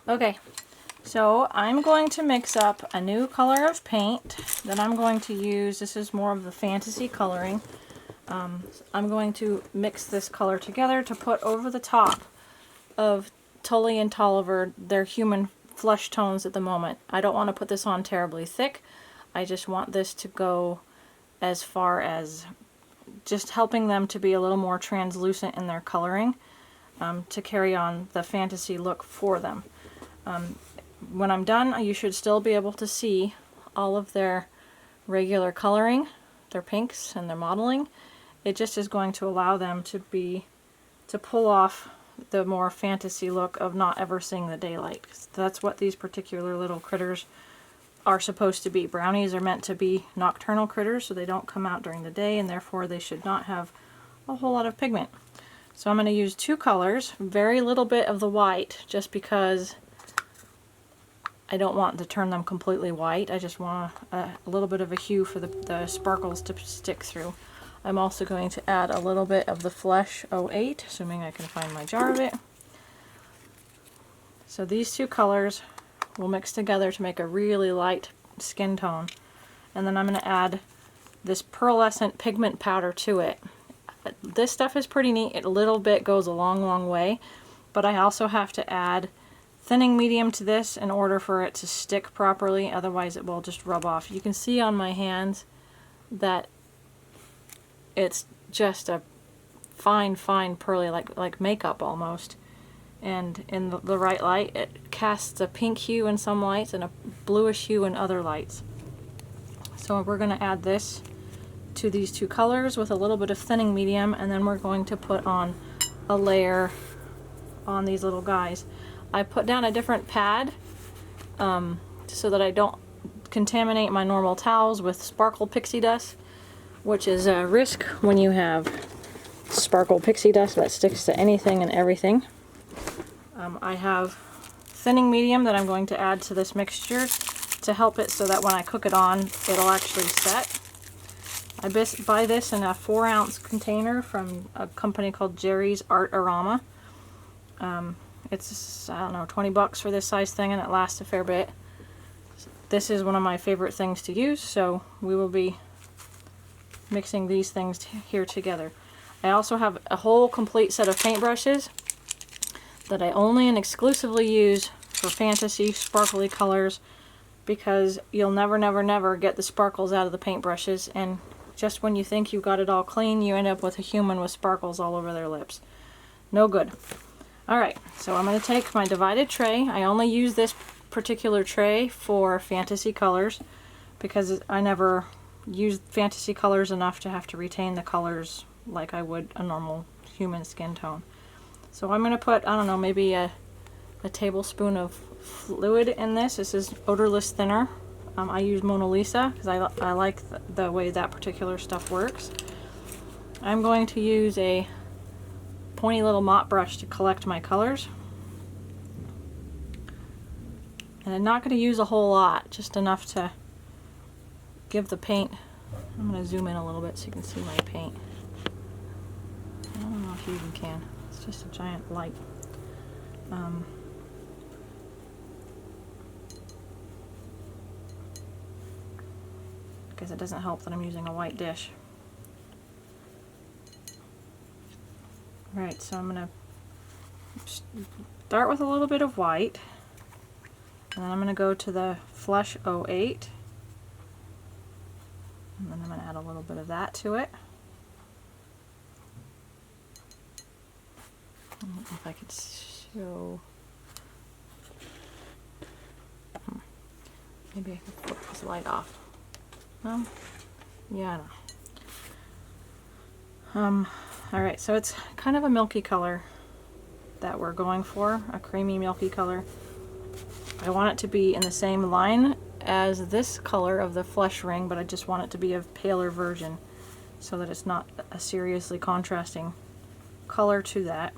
Okay, so I'm going to mix up a new color of paint that I'm going to use. This is more of the fantasy coloring. I'm going to mix this color together to put over the top of Tully and Tolliver, their human flesh tones at the moment. I don't want to put this on terribly thick. I just want this to go as far as just helping them to be a little more translucent in their coloring, to carry on the fantasy look for them. When I'm done, you should still be able to see all of their regular coloring, their pinks and their modeling. It just is going to allow them to pull off the more fantasy look of not ever seeing the daylight. That's what these particular little critters are supposed to be. Brownies are meant to be nocturnal critters, so they don't come out during the day, and therefore they should not have a whole lot of pigment. So I'm going to use two colors, very little bit of the white, just because I don't want to turn them completely white. I just want a little bit of a hue for the sparkles to stick through. I'm also going to add a little bit of the Flesh 08, assuming I can find my jar of it. So these two colors will mix together to make a really light skin tone. And then I'm going to add this pearlescent pigment powder to it. This stuff is pretty neat. A little bit goes a long, long way. But I also have to add thinning medium to this in order for it to stick properly. Otherwise it will just rub off. You can see on my hands that it's just a fine, fine pearly, like makeup almost. And in the right light, it casts a pink hue in some lights and a bluish hue in other lights. So we're going to add this to these two colors with a little bit of thinning medium, and then we're going to put on a layer on these little guys. I put down a different pad so that I don't contaminate my normal towels with sparkle pixie dust, which is a risk when you have sparkle pixie dust that sticks to anything and everything. I have thinning medium that I'm going to add to this mixture to help it so that when I cook it on, it'll actually set. I buy this in a 4-ounce container from a company called Jerry's Art Aroma. It's, I don't know, 20 bucks for this size thing, and it lasts a fair bit. This is one of my favorite things to use, so we will be mixing these things here together. I also have a whole complete set of paintbrushes that I only and exclusively use for fantasy sparkly colors, because you'll never, never, never get the sparkles out of the paintbrushes, and just when you think you've got it all clean, you end up with a human with sparkles all over their lips. No good. Alright, so I'm going to take my divided tray. I only use this particular tray for fantasy colors because I never used fantasy colors enough to have to retain the colors like I would a normal human skin tone. So I'm going to put, I don't know, maybe a tablespoon of fluid in this. This is odorless thinner. I use Mona Lisa because I like the way that particular stuff works. I'm going to use a pointy little mop brush to collect my colors. And I'm not going to use a whole lot, just enough to give the paint. I'm going to zoom in a little bit so you can see my paint. I don't know if you even can. It's just a giant light. Because it doesn't help that I'm using a white dish. Right, so I'm going to start with a little bit of white, and then I'm going to go to the Flesh 08, and then I'm going to add a little bit of that to it. I don't know if I could show. Maybe I can flip this light off. No? Yeah, I don't know. Alright, so it's kind of a milky color that we're going for, a creamy milky color. I want it to be in the same line as this color of the flesh ring, but I just want it to be a paler version so that it's not a seriously contrasting color to that.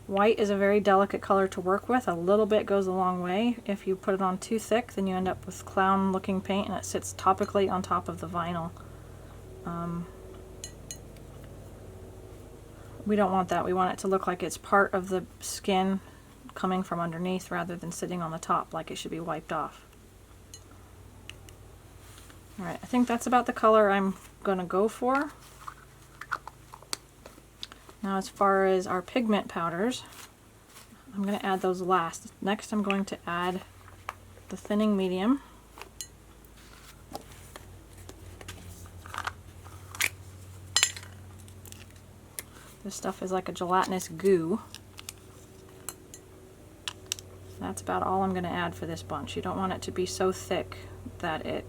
White is a very delicate color to work with. A little bit goes a long way. If you put it on too thick, then you end up with clown looking paint and it sits topically on top of the vinyl. We don't want that. We want it to look like it's part of the skin coming from underneath rather than sitting on the top like it should be wiped off. Alright, I think that's about the color I'm gonna go for. Now as far as our pigment powders, I'm going to add those last. Next I'm going to add the thinning medium. This stuff is like a gelatinous goo. That's about all I'm going to add for this bunch. You don't want it to be so thick that it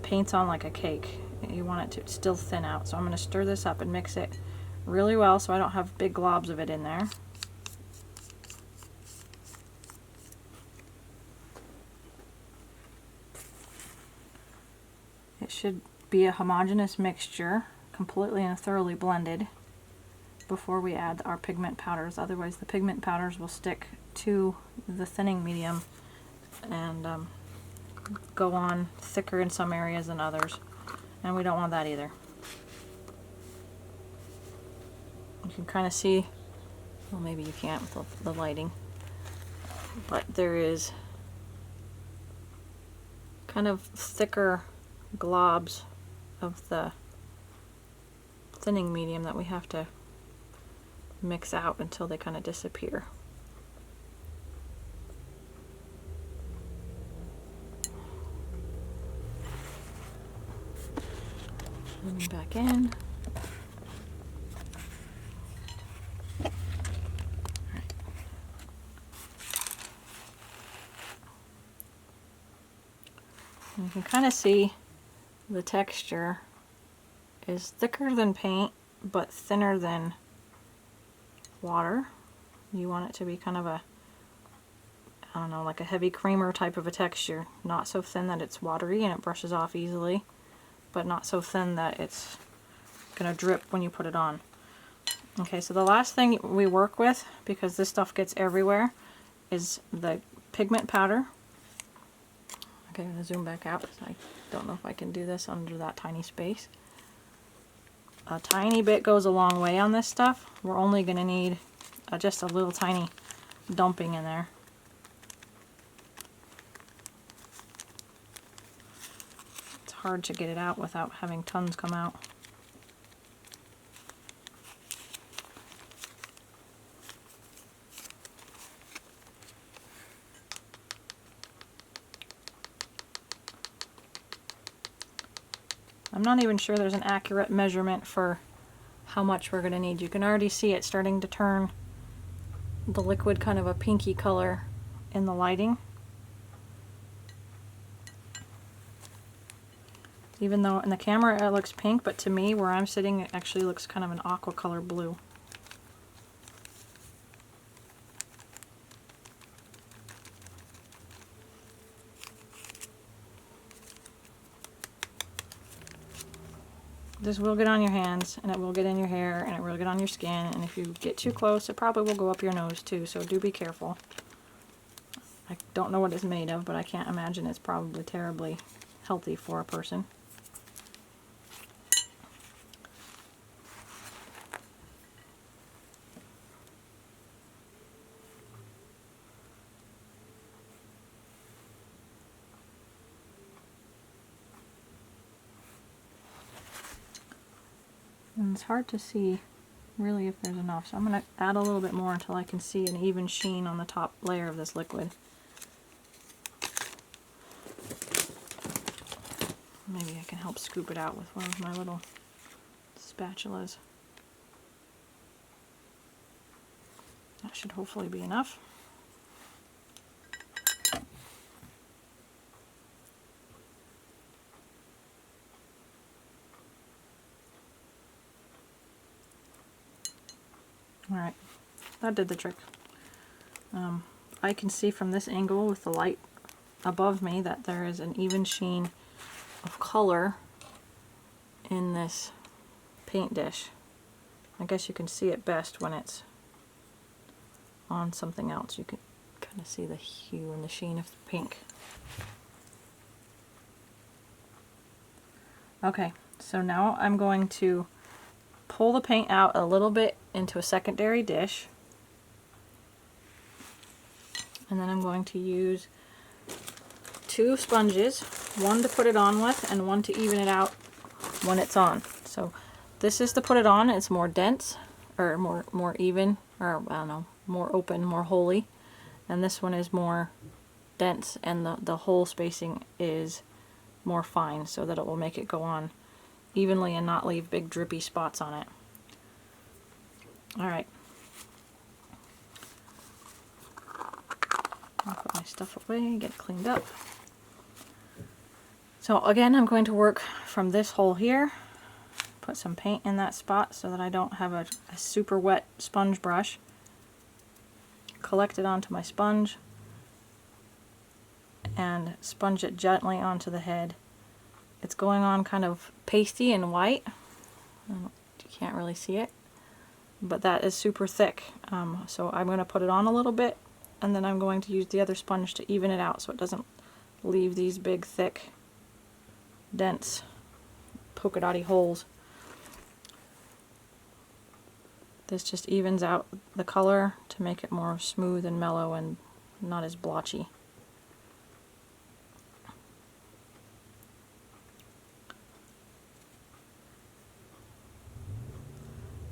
paints on like a cake. You want it to still thin out. So I'm going to stir this up and mix it really well so I don't have big globs of it in there. It should be a homogeneous mixture, completely and thoroughly blended before we add our pigment powders. Otherwise the pigment powders will stick to the thinning medium and go on thicker in some areas than others, and we don't want that either. You can kind of see, well maybe you can't with the lighting, but there is kind of thicker globs of the thinning medium that we have to mix out until they kind of disappear. Moving back in. And you can kind of see the texture is thicker than paint but thinner than water. You want it to be kind of a, I don't know, like a heavy creamer type of a texture. Not so thin that it's watery and it brushes off easily, but not so thin that it's gonna drip when you put it on. Okay, so the last thing we work with, because this stuff gets everywhere, is the pigment powder. Okay, I'm gonna zoom back out because I don't know if I can do this under that tiny space. A tiny bit goes a long way on this stuff. We're only gonna need just a little tiny dumping in there. It's hard to get it out without having tons come out. I'm not even sure there's an accurate measurement for how much we're going to need. You can already see it starting to turn the liquid kind of a pinky color in the lighting. Even though in the camera it looks pink, but to me where I'm sitting it actually looks kind of an aqua color blue. This will get on your hands, and it will get in your hair, and it will get on your skin, and if you get too close, it probably will go up your nose too, so do be careful. I don't know what it's made of, but I can't imagine it's probably terribly healthy for a person. And it's hard to see really if there's enough, so I'm going to add a little bit more until I can see an even sheen on the top layer of this liquid. Maybe I can help scoop it out with one of my little spatulas. That should hopefully be enough. Alright, that did the trick. I can see from this angle with the light above me that there is an even sheen of color in this paint dish. I guess you can see it best when it's on something else. You can kind of see the hue and the sheen of the pink. Okay, so now I'm going to pull the paint out a little bit into a secondary dish. And then I'm going to use 2 sponges, one to put it on with and one to even it out when it's on. So this is to put it on. It's more dense, or more even, or I don't know, more open, more holy. And this one is more dense, and the hole spacing is more fine, so that it will make it go on evenly and not leave big drippy spots on it. Alright. I'll put my stuff away, get it cleaned up. So again, I'm going to work from this hole here, put some paint in that spot so that I don't have a super wet sponge brush. Collect it onto my sponge and sponge it gently onto the head. It's going on kind of pasty and white. You can't really see it, but that is super thick. So I'm going to put it on a little bit, and then I'm going to use the other sponge to even it out so it doesn't leave these big, thick, dense, polka dotty holes. This just evens out the color to make it more smooth and mellow and not as blotchy.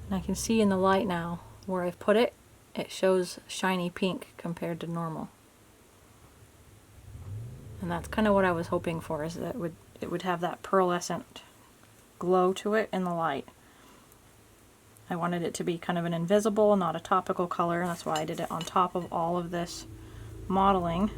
And I can see in the light now where I've put it, it shows shiny pink compared to normal. And that's kind of what I was hoping for, is that it would have that pearlescent glow to it in the light. I wanted it to be kind of an invisible, not a topical color, and that's why I did it on top of all of this modeling.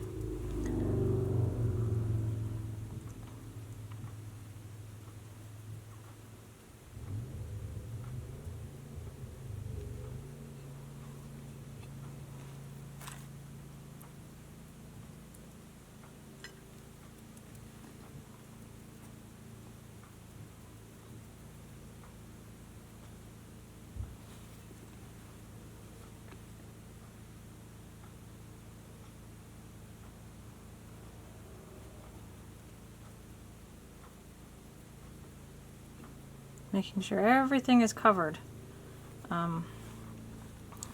Making sure everything is covered.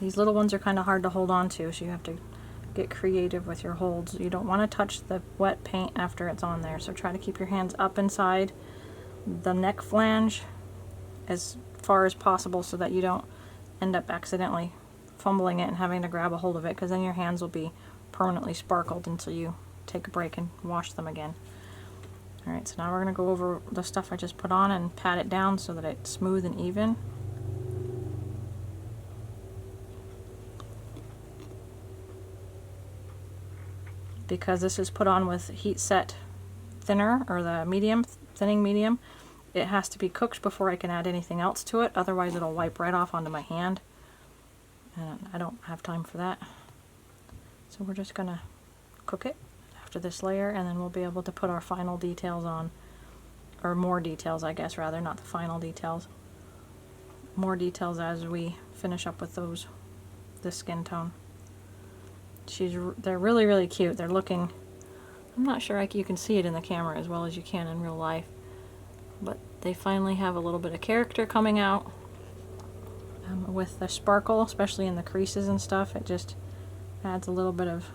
These little ones are kind of hard to hold on to, so you have to get creative with your holds. You don't want to touch the wet paint after it's on there, so try to keep your hands up inside the neck flange as far as possible so that you don't end up accidentally fumbling it and having to grab a hold of it, because then your hands will be permanently sparkled until you take a break and wash them again. Alright, so now we're going to go over the stuff I just put on and pat it down so that it's smooth and even. Because this is put on with heat set thinner, or the medium, thinning medium, it has to be cooked before I can add anything else to it, otherwise it'll wipe right off onto my hand. And I don't have time for that. So we're just going to cook it after this layer, and then we'll be able to put our final details on, or more details I guess, rather, not the final details. More details as we finish up with this skin tone. They're really, really cute. They're looking, I'm not sure you can see it in the camera as well as you can in real life, but they finally have a little bit of character coming out. With the sparkle, especially in the creases and stuff, it just adds a little bit of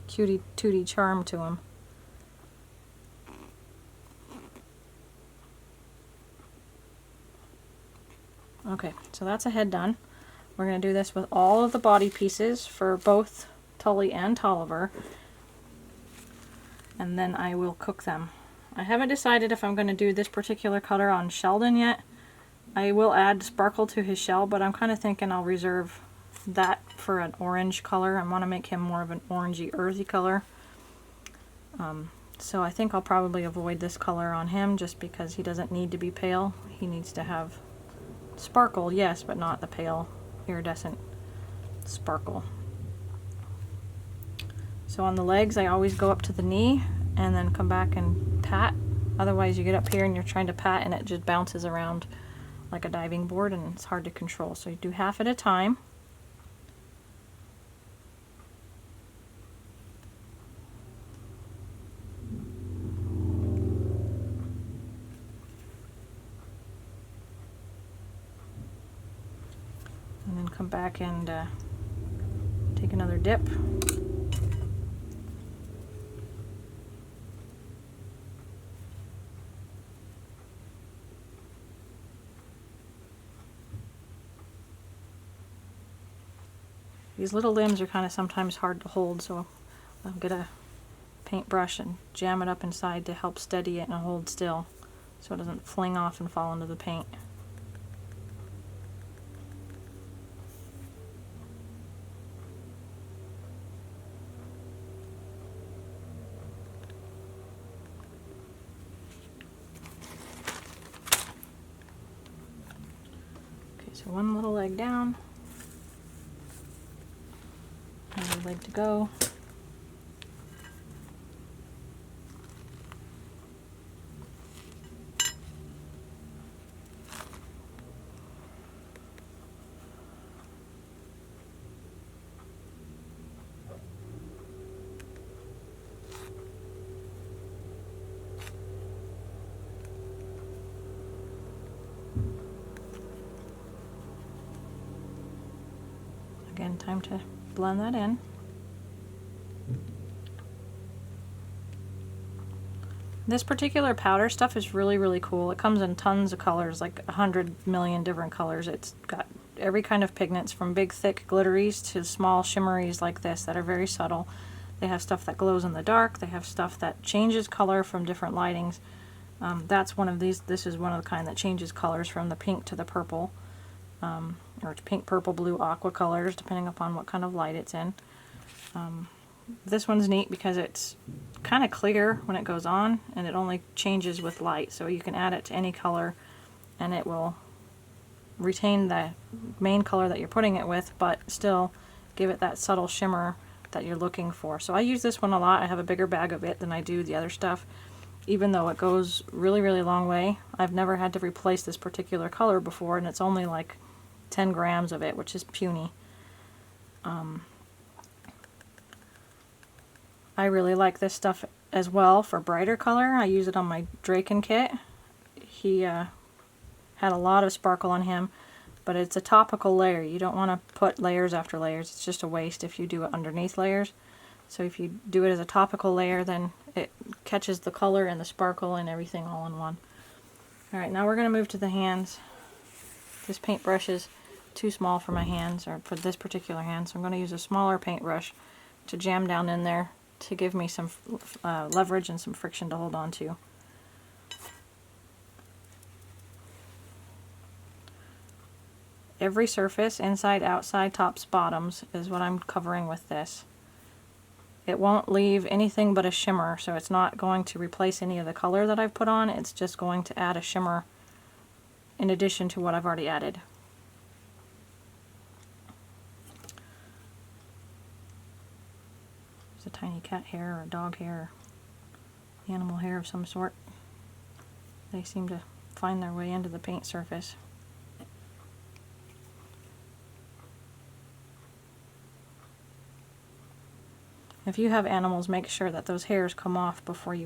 cutie tootie charm to them. Okay, so that's a head done. We're going to do this with all of the body pieces for both Tully and Tolliver, and then I will cook them. I haven't decided if I'm going to do this particular color on Shellden yet. I will add sparkle to his shell, but I'm kind of thinking I'll reserve that for an orange color. I want to make him more of an orangey, earthy color. So I think I'll probably avoid this color on him just because he doesn't need to be pale. He needs to have sparkle, yes, but not the pale iridescent sparkle. So on the legs, I always go up to the knee and then come back and pat. Otherwise you get up here and you're trying to pat and it just bounces around like a diving board and it's hard to control. So you do half at a time. And then come back and take another dip. These little limbs are kind of sometimes hard to hold, so I'll get a paintbrush and jam it up inside to help steady it and hold still so it doesn't fling off and fall into the paint. Okay, so one little leg down. Another leg to go. Again, time to blend that in. This particular powder stuff is really cool. It comes in tons of colors, like 100 million different colors. It's got every kind of pigments, from big thick glitteries to small shimmeries like this that are very subtle. They have stuff that glows in the dark. They have stuff that changes color from different lightings. That's one of these. This is one of the kind that changes colors from the pink to the purple, or pink, purple, blue, aqua colors, depending upon what kind of light it's in. This one's neat because it's kind of clear when it goes on, and it only changes with light, so you can add it to any color and it will retain the main color that you're putting it with, but still give it that subtle shimmer that you're looking for. So I use this one a lot. I have a bigger bag of it than I do the other stuff, even though it goes really long way. I've never had to replace this particular color before, and it's only like 10 grams of it, which is puny. I really like this stuff as well for brighter color. I use it on my Draken kit. He had a lot of sparkle on him, but it's a topical layer. You don't want to put layers after layers. It's just a waste if you do it underneath layers. So if you do it as a topical layer, then it catches the color and the sparkle and everything all in one. Alright, now we're going to move to the hands. This paintbrush is too small for my hands, or for this particular hand, so I'm going to use a smaller paintbrush to jam down in there to give me some leverage and some friction to hold on to. Every surface, inside, outside, tops, bottoms, is what I'm covering with this. It won't leave anything but a shimmer, so it's not going to replace any of the color that I've put on. It's just going to add a shimmer in addition to what I've already added. A tiny cat hair or a dog hair or animal hair of some sort. They seem to find their way into the paint surface. If you have animals, make sure that those hairs come off before you